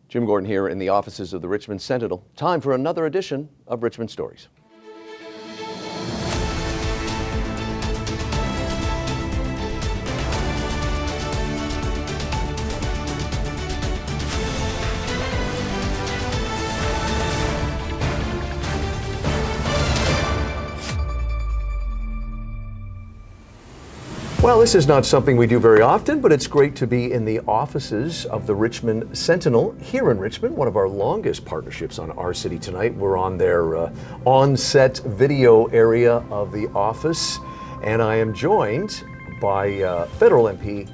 Jim Gordon here in the offices of the Richmond Sentinel. Time for another edition of Richmond Stories. Well, this is not something we do very often, but it's great to be in the offices of the Richmond Sentinel here in Richmond, one of our longest partnerships on Our City Tonight. We're on their on-set video area of the office, and I am joined by federal MP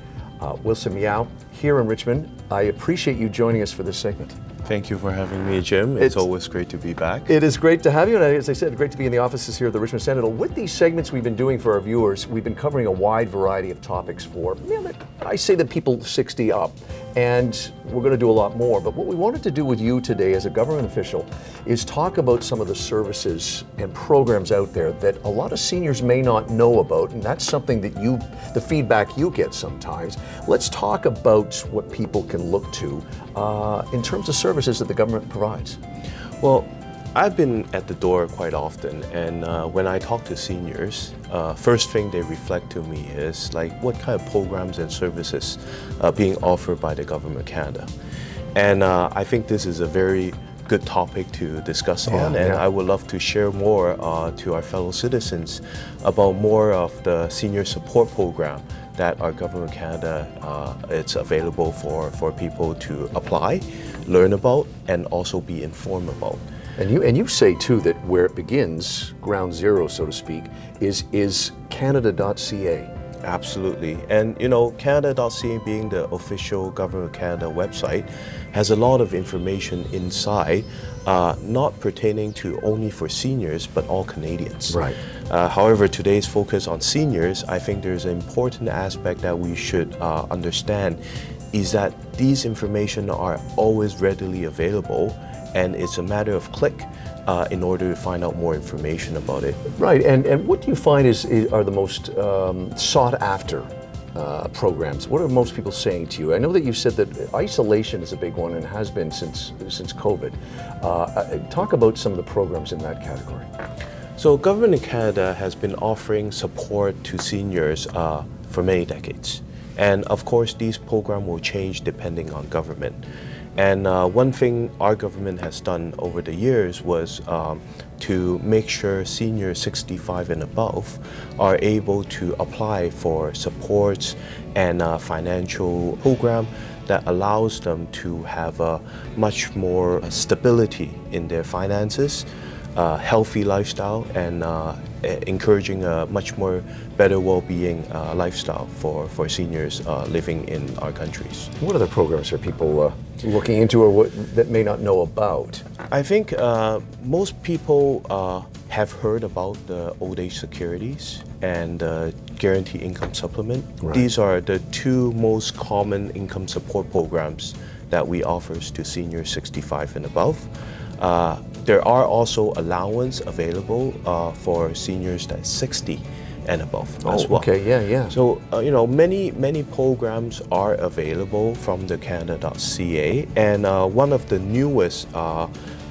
Wilson Miao here in Richmond. I appreciate you joining us for this segment. Thank you for having me, Jim. It's always great to be back. It is great to have you, and as I said, great to be in the offices here at the Richmond Sentinel. With these segments we've been doing for our viewers, we've been covering a wide variety of topics for, I say the people 60 up, and we're going to do a lot more. But what we wanted to do with you today as a government official is talk about some of the services and programs out there that a lot of seniors may not know about, and that's something that the feedback you get sometimes. Let's talk about what people can look to in terms of services that the government provides. Well, I've been at the door quite often, and when I talk to seniors, first thing they reflect to me is like what kind of programs and services are being offered by the Government of Canada. And I think this is a very good topic to discuss on, and I would love to share more to our fellow citizens about more of the senior support program that our Government of Canada, it's available for people to apply, learn about, and also be informed about. And you say too that where it begins, ground zero, so to speak, is Canada.ca. Absolutely. And you know, Canada.ca being the official Government of Canada website has a lot of information inside, not pertaining to only for seniors, but all Canadians. Right. However, today's focus on seniors, I think there's an important aspect that we should understand is that these information are always readily available, and it's a matter of click in order to find out more information about it. Right, and what do you find are the most sought after programs? What are most people saying to you? I know that you said that isolation is a big one and has been since COVID. Talk about some of the programs in that category. So Government of Canada has been offering support to seniors for many decades. And of course, these programs will change depending on government. And one thing our government has done over the years was to make sure seniors 65 and above are able to apply for supports and financial program that allows them to have a much more stability in their finances, healthy lifestyle, and encouraging a much more better well-being lifestyle for seniors living in our countries. What other programs are people looking into or that may not know about? I think most people have heard about the old age securities and guaranteed income supplement. Right. These are the two most common income support programs that we offer to seniors 65 and above. There are also allowance available for seniors that's 60 and above as well. Okay, yeah. So, you know, many programs are available from the Canada.ca, and one of the newest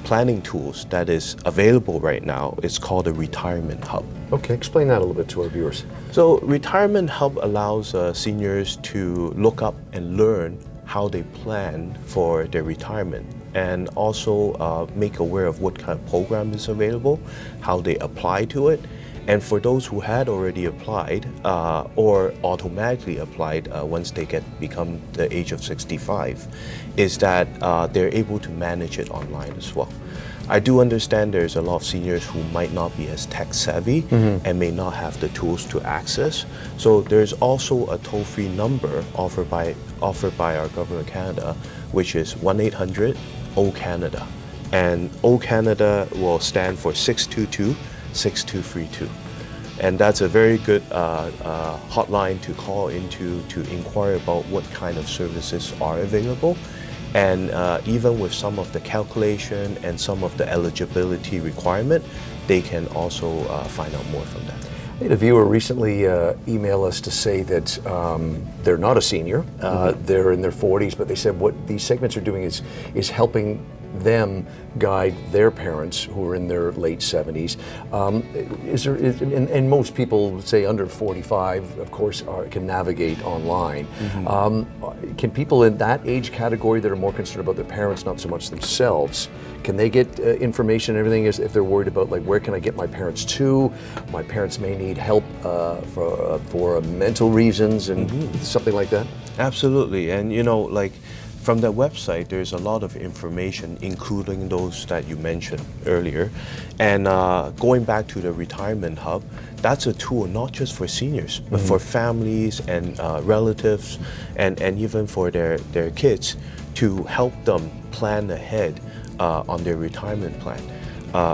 planning tools that is available right now is called a Retirement Hub. Okay, explain that a little bit to our viewers. So, Retirement Hub allows seniors to look up and learn how they plan for their retirement, and also make aware of what kind of program is available, how they apply to it. And for those who had already applied or automatically applied once they become the age of 65, is that they're able to manage it online as well. I do understand there's a lot of seniors who might not be as tech savvy and may not have the tools to access. So there's also a toll-free number offered by our Government of Canada, which is 1-800-O-Canada. And O-Canada will stand for 622-6232. And that's a very good hotline to call into to inquire about what kind of services are available. And even with some of the calculation and some of the eligibility requirement, they can also find out more from that. I had a viewer recently email us to say that they're not a senior, they're in their 40s, but they said what these segments are doing is helping them guide their parents who are in their late 70s. And most people, say under 45, of course, can navigate online. Can people in that age category that are more concerned about their parents, not so much themselves, can they get information and everything if they're worried about, like, where can I get my parents to? My parents may need help for mental reasons and something like that? Absolutely, and like, from the website, there's a lot of information, including those that you mentioned earlier. And going back to the Retirement Hub, that's a tool not just for seniors, but for families and relatives, and even for their kids, to help them plan ahead on their retirement plan.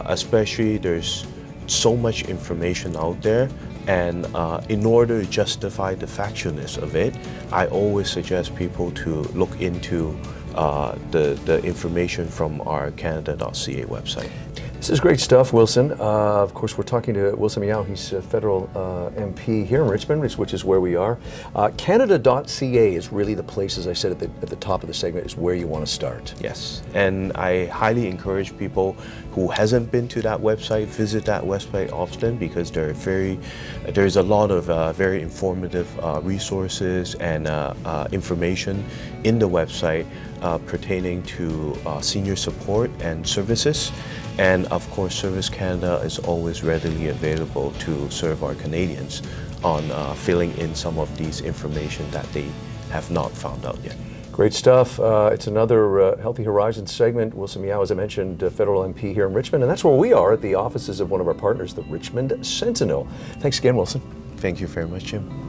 Especially, there's so much information out there. And in order to justify the factualness of it, I always suggest people to look into the information from our Canada.ca website. This is great stuff, Wilson. Of course, we're talking to Wilson Miao. He's a federal MP here in Richmond, which is where we are. Canada.ca is really the place, as I said at the top of the segment, is where you want to start. Yes, and I highly encourage people who hasn't been to that website, visit that website often, because there's a lot of very informative resources and information in the website pertaining to senior support and services. And of course, Service Canada is always readily available to serve our Canadians on filling in some of these information that they have not found out yet. Great stuff. It's another Healthy Horizons segment. Wilson Miao, as I mentioned, federal MP here in Richmond, and that's where we are at the offices of one of our partners, the Richmond Sentinel. Thanks again, Wilson. Thank you very much, Jim.